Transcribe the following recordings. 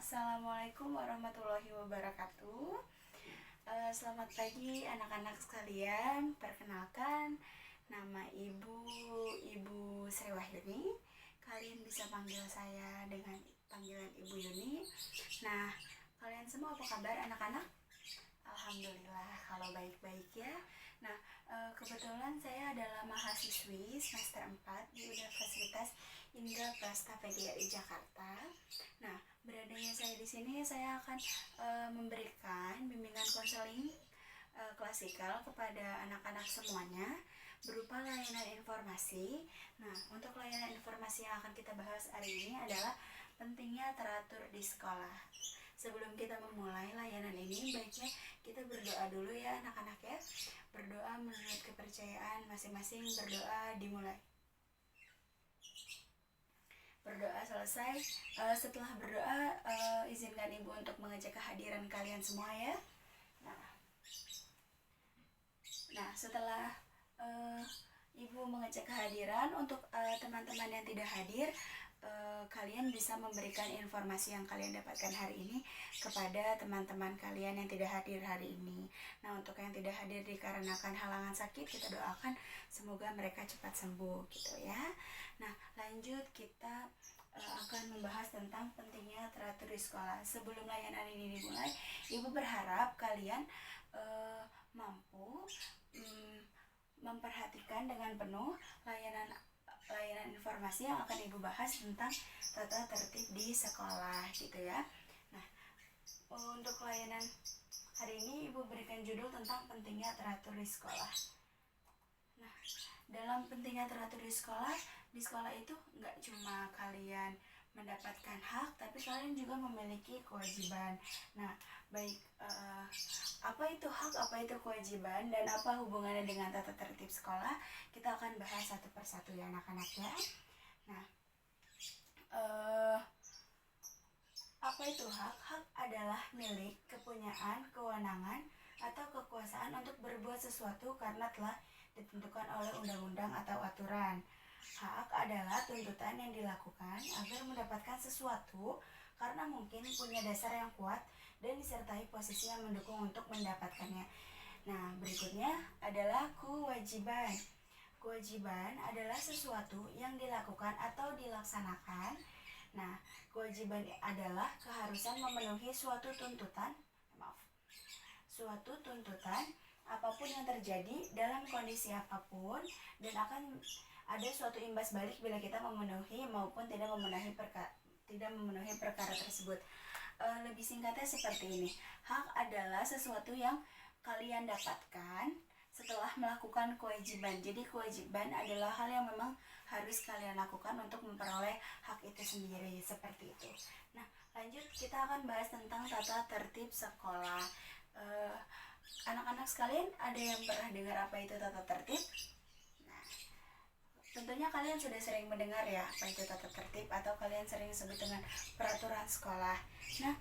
Assalamualaikum warahmatullahi wabarakatuh. Selamat pagi anak-anak sekalian. Perkenalkan, nama Ibu Sri Wahyuni. Kalian bisa panggil saya dengan panggilan Ibu Yuni. Nah, kalian semua apa kabar anak-anak? Alhamdulillah kalau baik-baik ya. Nah, kebetulan saya adalah mahasiswi semester 4 di Universitas Indra Prasta PGRI Jakarta. Nah, beradanya saya di sini, saya akan memberikan bimbingan konseling klasikal kepada anak-anak semuanya berupa layanan informasi. Nah, untuk layanan informasi yang akan kita bahas hari ini adalah pentingnya teratur di sekolah. Sebelum kita memulai layanan ini, baiknya kita berdoa dulu ya anak-anak ya. Berdoa menurut kepercayaan masing-masing, berdoa dimulai. Berdoa selesai. Setelah berdoa, izinkan Ibu untuk mengecek kehadiran kalian semua ya. Nah, setelah Ibu mengecek kehadiran, untuk teman-teman yang tidak hadir, kalian bisa memberikan informasi yang kalian dapatkan hari ini kepada teman-teman kalian yang tidak hadir hari ini. Nah, untuk yang tidak hadir dikarenakan halangan sakit, kita doakan semoga mereka cepat sembuh gitu ya. Nah, lanjut kita akan membahas tentang pentingnya teratur di sekolah. Sebelum layanan ini dimulai, Ibu berharap kalian mampu memperhatikan dengan penuh layanan informasi yang akan Ibu bahas tentang tata tertib di sekolah gitu ya. Nah, untuk layanan hari ini Ibu berikan judul tentang pentingnya teratur di sekolah. Nah, dalam pentingnya teratur di sekolah itu nggak cuma kalian mendapatkan hak, tapi kalian juga memiliki kewajiban. Nah, baik apa itu hak, apa itu kewajiban, dan apa hubungannya dengan tata tertib sekolah, kita akan bahas satu persatu ya anak-anak ya. Nah, apa itu hak? Hak adalah milik, kepunyaan, kewenangan, atau kekuasaan untuk berbuat sesuatu karena telah ditentukan oleh undang-undang atau aturan. Hak adalah tuntutan yang dilakukan agar mendapatkan sesuatu karena mungkin punya dasar yang kuat dan disertai posisi yang mendukung untuk mendapatkannya. Nah, berikutnya adalah kewajiban. Kewajiban adalah sesuatu yang dilakukan atau dilaksanakan. Nah, kewajiban adalah keharusan memenuhi suatu tuntutan apapun yang terjadi dalam kondisi apapun, dan akan ada suatu imbas balik bila kita memenuhi maupun tidak memenuhi perkara tersebut. Lebih singkatnya seperti ini. Hak adalah sesuatu yang kalian dapatkan setelah melakukan kewajiban. Jadi kewajiban adalah hal yang memang harus kalian lakukan untuk memperoleh hak itu sendiri, seperti itu. Nah, lanjut kita akan bahas tentang tata tertib sekolah. Anak-anak sekalian, ada yang pernah dengar apa itu tata tertib? Nah, tentunya kalian sudah sering mendengar ya apa itu tata tertib, atau kalian sering sebut dengan peraturan sekolah. Nah,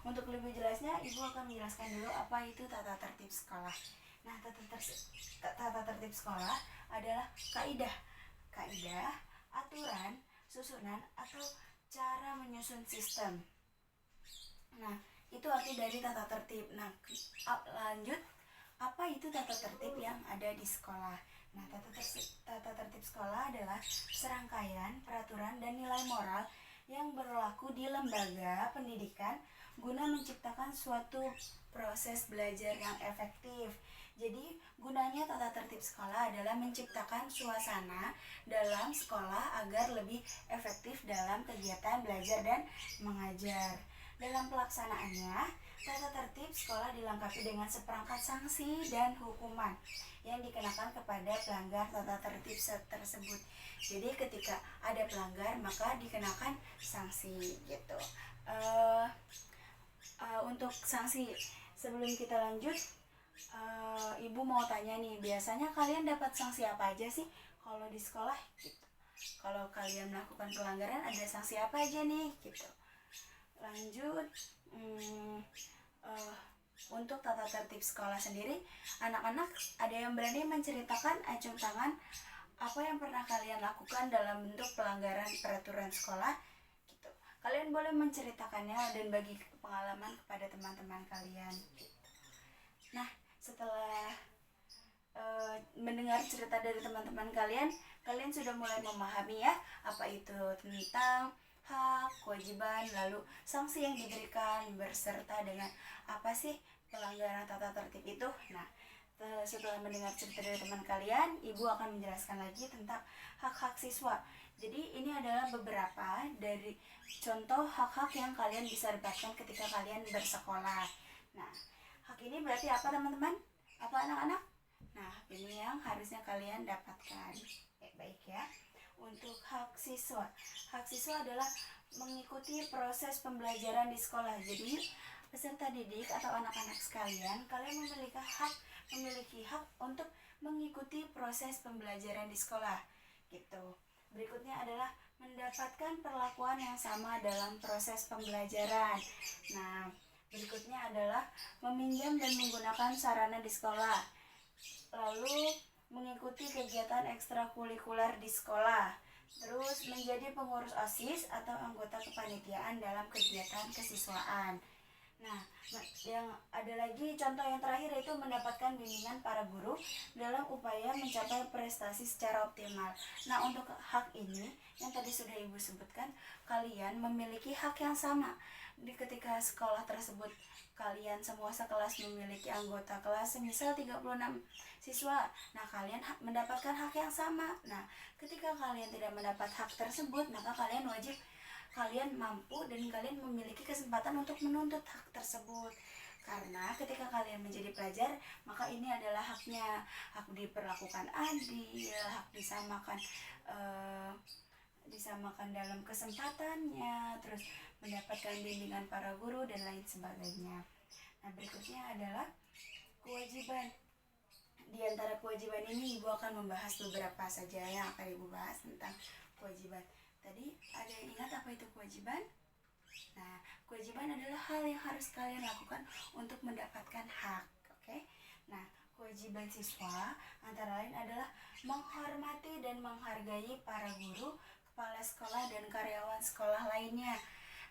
untuk lebih jelasnya Ibu akan menjelaskan dulu apa itu tata tertib sekolah. Nah, tata tertib sekolah adalah kaidah, aturan, susunan, atau cara menyusun sistem. Nah, itu arti dari tata tertib. Nah, lanjut, apa itu tata tertib yang ada di sekolah? Nah, tata tertib sekolah adalah serangkaian peraturan dan nilai moral yang berlaku di lembaga pendidikan guna menciptakan suatu proses belajar yang efektif. Jadi, gunanya tata tertib sekolah adalah menciptakan suasana dalam sekolah agar lebih efektif dalam kegiatan belajar dan mengajar. Dalam pelaksanaannya, tata tertib sekolah dilengkapi dengan seperangkat sanksi dan hukuman yang dikenakan kepada pelanggar tata tertib tersebut. Jadi ketika ada pelanggar maka dikenakan sanksi gitu. Untuk sanksi, sebelum kita lanjut, Ibu mau tanya nih, biasanya kalian dapat sanksi apa aja sih kalau di sekolah gitu? Kalau kalian melakukan pelanggaran ada sanksi apa aja nih gitu? Lanjut, untuk tata tertib sekolah sendiri, anak-anak ada yang berani menceritakan acung tangan apa yang pernah kalian lakukan dalam bentuk pelanggaran peraturan sekolah gitu. Kalian boleh menceritakannya dan bagi pengalaman kepada teman-teman kalian. Nah, setelah mendengar cerita dari teman-teman kalian, kalian sudah mulai memahami ya apa itu tentang hak, kewajiban, lalu sanksi yang diberikan berserta dengan apa sih pelanggaran tata tertib itu. Nah, setelah mendengar cerita dari teman kalian, Ibu akan menjelaskan lagi tentang hak-hak siswa. Jadi ini adalah beberapa dari contoh hak-hak yang kalian bisa dapatkan ketika kalian bersekolah. Nah, hak ini berarti apa teman-teman? Apa anak-anak? Nah, ini yang harusnya kalian dapatkan. Baik ya. Untuk hak siswa adalah mengikuti proses pembelajaran di sekolah. Jadi, peserta didik atau anak-anak sekalian, kalian memiliki hak untuk mengikuti proses pembelajaran di sekolah. Gitu. Berikutnya adalah mendapatkan perlakuan yang sama dalam proses pembelajaran. Nah, berikutnya adalah meminjam dan menggunakan sarana di sekolah. Lalu mengikuti kegiatan ekstrakurikuler di sekolah, terus menjadi pengurus OSIS atau anggota kepanitiaan dalam kegiatan kesiswaan. Nah, yang ada lagi contoh yang terakhir yaitu mendapatkan bimbingan para guru dalam upaya mencapai prestasi secara optimal. Nah, untuk hak ini yang tadi sudah Ibu sebutkan, kalian memiliki hak yang sama. Ketika sekolah tersebut kalian semua sekelas memiliki anggota kelas semisal 36 siswa. Nah, kalian mendapatkan hak yang sama. Nah, ketika kalian tidak mendapat hak tersebut, maka kalian mampu dan kalian memiliki kesempatan untuk menuntut hak tersebut. Karena ketika kalian menjadi pelajar, maka ini adalah haknya, hak diperlakukan adil, hak disamakan dalam kesempatannya, terus mendapatkan bimbingan para guru dan lain sebagainya. Nah, berikutnya adalah kewajiban. Di antara kewajiban ini Ibu akan membahas beberapa saja yang akan Ibu bahas tentang kewajiban. Tadi ada yang ingat apa itu kewajiban? Nah, kewajiban adalah hal yang harus kalian lakukan untuk mendapatkan hak. Oke? Nah, kewajiban siswa antara lain adalah menghormati dan menghargai para guru, kepala sekolah, dan karyawan sekolah lainnya.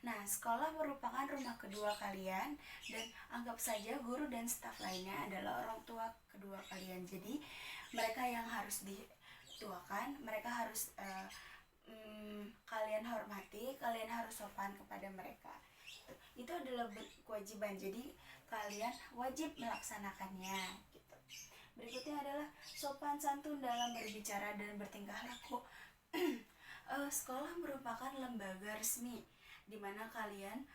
Nah, sekolah merupakan rumah kedua kalian dan anggap saja guru dan staf lainnya adalah orang tua kedua kalian. Jadi, mereka yang harus dituakan, mereka harus kalian hormati, kalian harus sopan kepada mereka. Itu adalah kewajiban. Jadi, kalian wajib melaksanakannya gitu. Berikutnya adalah sopan santun dalam berbicara dan bertingkah laku. Sekolah merupakan lembaga resmi di mana kalian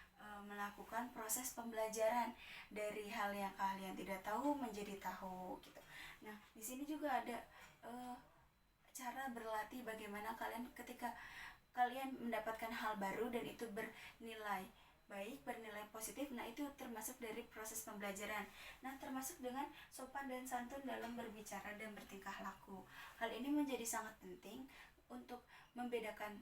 melakukan proses pembelajaran dari hal yang kalian tidak tahu menjadi tahu gitu. Nah, di sini juga ada cara berlatih bagaimana kalian ketika kalian mendapatkan hal baru dan itu bernilai baik, bernilai positif. Nah, itu termasuk dari proses pembelajaran. Nah, termasuk dengan sopan dan santun dalam berbicara dan bertingkah laku. Hal ini menjadi sangat penting untuk membedakan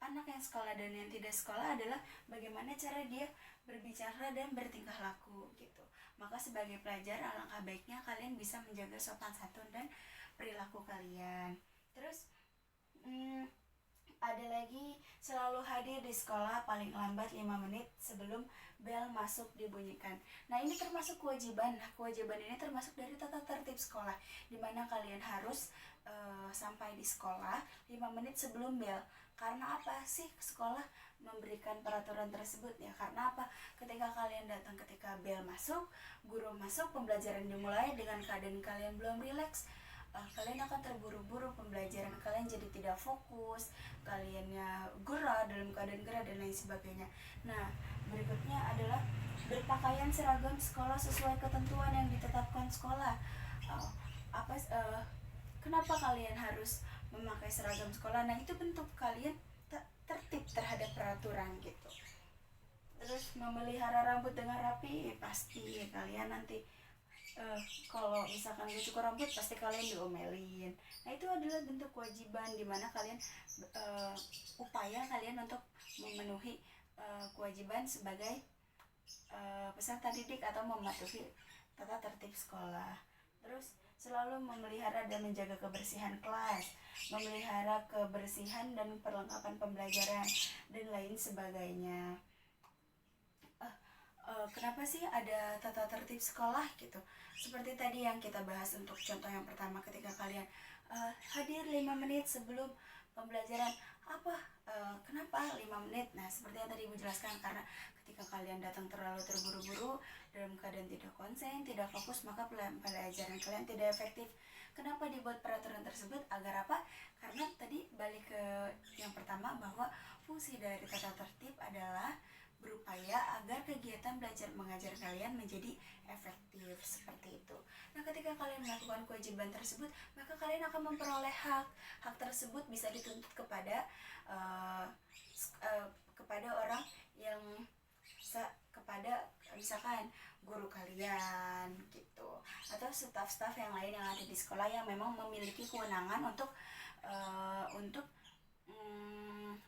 anak yang sekolah dan yang tidak sekolah adalah bagaimana cara dia berbicara dan bertingkah laku gitu. Maka sebagai pelajar alangkah baiknya kalian bisa menjaga sopan santun dan perilaku kalian. Terus ada lagi selalu hadir di sekolah paling lambat 5 menit sebelum bel masuk dibunyikan. Nah, ini termasuk kewajiban. Nah, kewajiban ini termasuk dari tata tertib sekolah di mana kalian harus sampai di sekolah 5 menit sebelum bel. Karena apa sih sekolah memberikan peraturan tersebut ya? Karena apa? Ketika kalian datang ketika bel masuk, guru masuk, pembelajaran dimulai dengan keadaan kalian belum rileks, kalian akan terburu-buru, pembelajaran kalian jadi tidak fokus, kaliannya gerah, dalam keadaan gerah dan lain sebagainya. Nah, berikutnya adalah berpakaian seragam sekolah sesuai ketentuan yang ditetapkan sekolah. Kenapa kalian harus memakai seragam sekolah? Nah, itu bentuk kalian tertib terhadap peraturan gitu. Terus memelihara rambut dengan rapi, pasti kalian nanti kalau misalkan gak cukur rambut pasti kalian diomelin. Nah, itu adalah bentuk kewajiban di mana kalian upaya kalian untuk memenuhi kewajiban sebagai peserta didik atau mematuhi tata tertib sekolah. Terus selalu memelihara dan menjaga kebersihan kelas, memelihara kebersihan dan perlengkapan pembelajaran, dan lain sebagainya. Kenapa sih ada tata tertib sekolah gitu? Seperti tadi yang kita bahas untuk contoh yang pertama, ketika kalian hadir 5 menit sebelum pembelajaran. Kenapa 5 menit? Nah, seperti yang tadi Ibu jelaskan, karena ketika kalian datang terlalu terburu-buru dalam keadaan tidak konsen, tidak fokus, maka pelajaran kalian tidak efektif. Kenapa dibuat peraturan tersebut? Agar apa? Karena tadi balik ke yang pertama, bahwa fungsi dari tata tertib adalah berupaya agar kegiatan belajar mengajar kalian menjadi efektif, seperti itu. Nah, ketika kalian melakukan kewajiban tersebut, maka kalian akan memperoleh hak. Hak tersebut bisa dituntut kepada kepada orang yang kepada misalkan guru kalian gitu, atau staf-staf yang lain yang ada di sekolah yang memang memiliki kewenangan untuk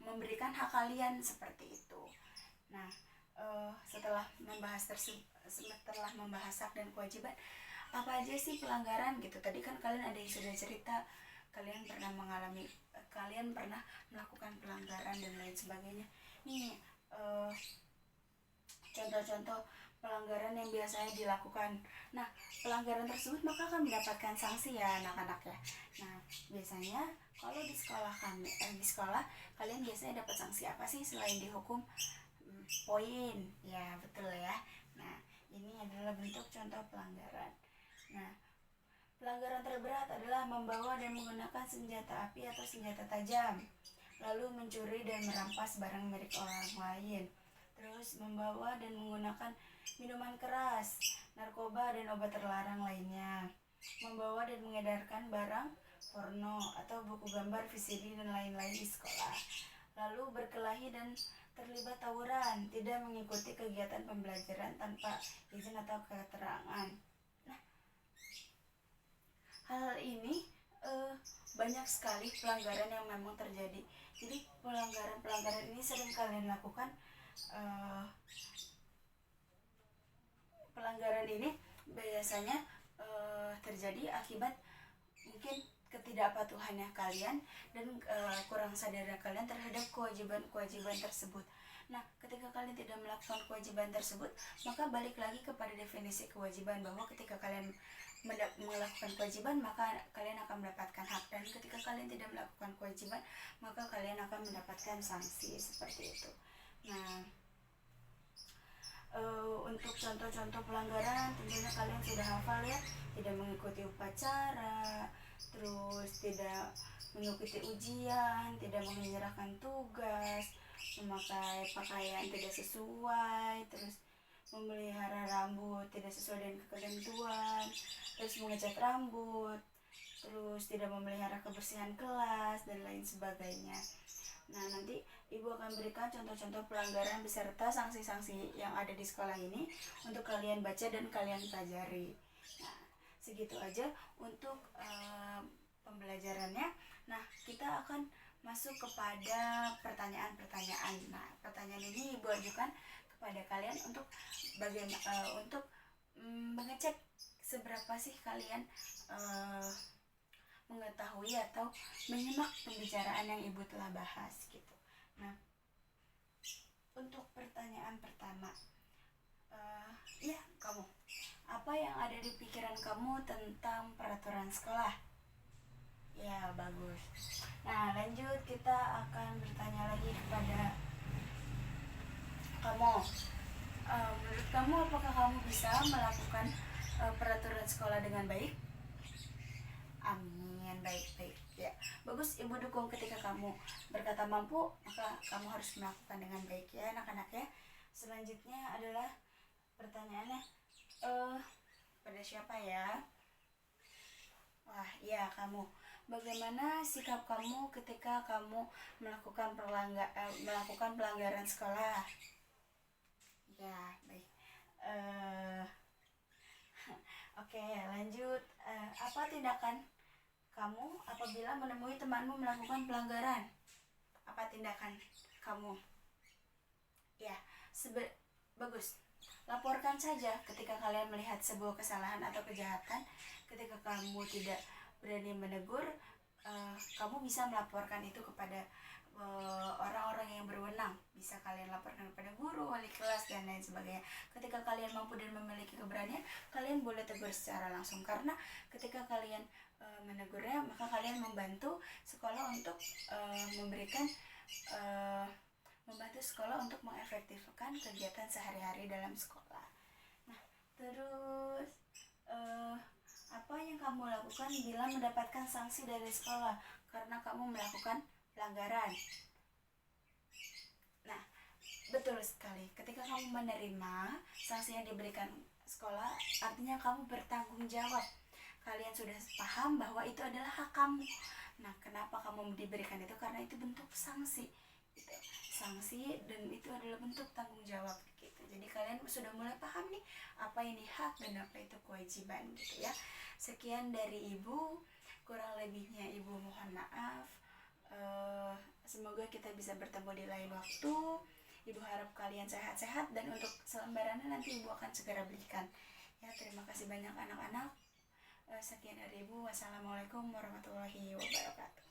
memberikan hak kalian, seperti itu. Nah, setelah membahas hak dan kewajiban, apa aja sih pelanggaran gitu? Tadi kan kalian ada yang sudah cerita, kalian pernah melakukan pelanggaran dan lain sebagainya. Nih, contoh-contoh pelanggaran yang biasanya dilakukan. Nah, pelanggaran tersebut maka akan mendapatkan sanksi ya anak-anak ya. Nah, biasanya kalau di sekolah kalian biasanya dapat sanksi apa sih selain dihukum? Poin, ya betul ya. Nah, ini adalah bentuk contoh pelanggaran. Nah, pelanggaran terberat adalah membawa dan menggunakan senjata api atau senjata tajam, lalu mencuri dan merampas barang milik orang lain, terus membawa dan menggunakan minuman keras, narkoba dan obat terlarang lainnya, membawa dan mengedarkan barang porno atau buku gambar VCD dan lain-lain di sekolah, lalu berkelahi dan terlibat tawuran, tidak mengikuti kegiatan pembelajaran tanpa izin atau keterangan. Nah, hal ini banyak sekali pelanggaran yang memang terjadi. Jadi pelanggaran ini sering kalian lakukan. Pelanggaran ini biasanya terjadi akibat mungkin ketidakpatuhannya kalian dan kurang sadarnya kalian terhadap kewajiban tersebut. Nah, ketika kalian tidak melakukan kewajiban tersebut, maka balik lagi kepada definisi kewajiban, bahwa ketika kalian melakukan kewajiban, maka kalian akan mendapatkan hak, dan ketika kalian tidak melakukan kewajiban, maka kalian akan mendapatkan sanksi, seperti itu. Nah, untuk contoh-contoh pelanggaran tentunya kalian sudah hafal ya, tidak mengikuti upacara, terus tidak mengikuti ujian, tidak menyerahkan tugas, memakai pakaian tidak sesuai, terus memelihara rambut tidak sesuai dengan ketentuan, terus mengecat rambut, terus tidak memelihara kebersihan kelas, dan lain sebagainya. Nah, nanti Ibu akan berikan contoh-contoh pelanggaran beserta sanksi-sanksi yang ada di sekolah ini untuk kalian baca dan kalian pelajari. Nah, segitu aja untuk pembelajarannya. Nah, kita akan masuk kepada pertanyaan-pertanyaan. Nah, pertanyaan ini Ibu ajukan kepada kalian untuk mengecek seberapa sih kalian mengetahui atau menyimak pembicaraan yang Ibu telah bahas gitu. Nah, untuk pertanyaan pertama, kamu, apa yang ada di pikiran kamu tentang peraturan sekolah? Ya, bagus. Nah, lanjut kita akan bertanya lagi kepada kamu. Menurut kamu, apakah kamu bisa melakukan peraturan sekolah dengan baik? Amin, baik-baik ya. Bagus, Ibu dukung ketika kamu berkata mampu, maka kamu harus melakukan dengan baik ya anak-anak ya. Selanjutnya adalah pertanyaannya, pada siapa ya? Wah, ya kamu. Bagaimana sikap kamu ketika kamu melakukan pelanggaran sekolah? Ya, baik. Oke, lanjut. Apa tindakan kamu apabila menemui temanmu melakukan pelanggaran? Apa tindakan kamu? Ya, bagus. laporkan saja ketika kalian melihat sebuah kesalahan atau kejahatan. Ketika kamu tidak berani menegur, kamu bisa melaporkan itu kepada orang-orang yang berwenang. Bisa kalian laporkan kepada guru, wali kelas, dan lain sebagainya. Ketika kalian mampu dan memiliki keberanian, kalian boleh tegur secara langsung, karena ketika kalian menegurnya, maka kalian membantu sekolah untuk memberikan membantu sekolah untuk mengefektifkan kegiatan sehari-hari dalam sekolah. Nah, terus apa yang kamu lakukan bila mendapatkan sanksi dari sekolah karena kamu melakukan pelanggaran? Nah, betul sekali. Ketika kamu menerima sanksi yang diberikan sekolah, artinya kamu bertanggung jawab. Kalian sudah paham bahwa itu adalah hak kamu. Nah, kenapa kamu diberikan itu? Karena itu bentuk sanksi. Gitu. Sanksi, dan itu adalah bentuk tanggung jawab gitu. Jadi kalian sudah mulai paham nih apa ini hak dan apa itu kewajiban gitu ya. Sekian dari Ibu, kurang lebihnya Ibu mohon maaf. Semoga kita bisa bertemu di lain waktu. Ibu harap kalian sehat-sehat, dan untuk selembarannya nanti Ibu akan segera belikan ya. Terima kasih banyak anak-anak. Sekian dari Ibu. Wassalamualaikum warahmatullahi wabarakatuh.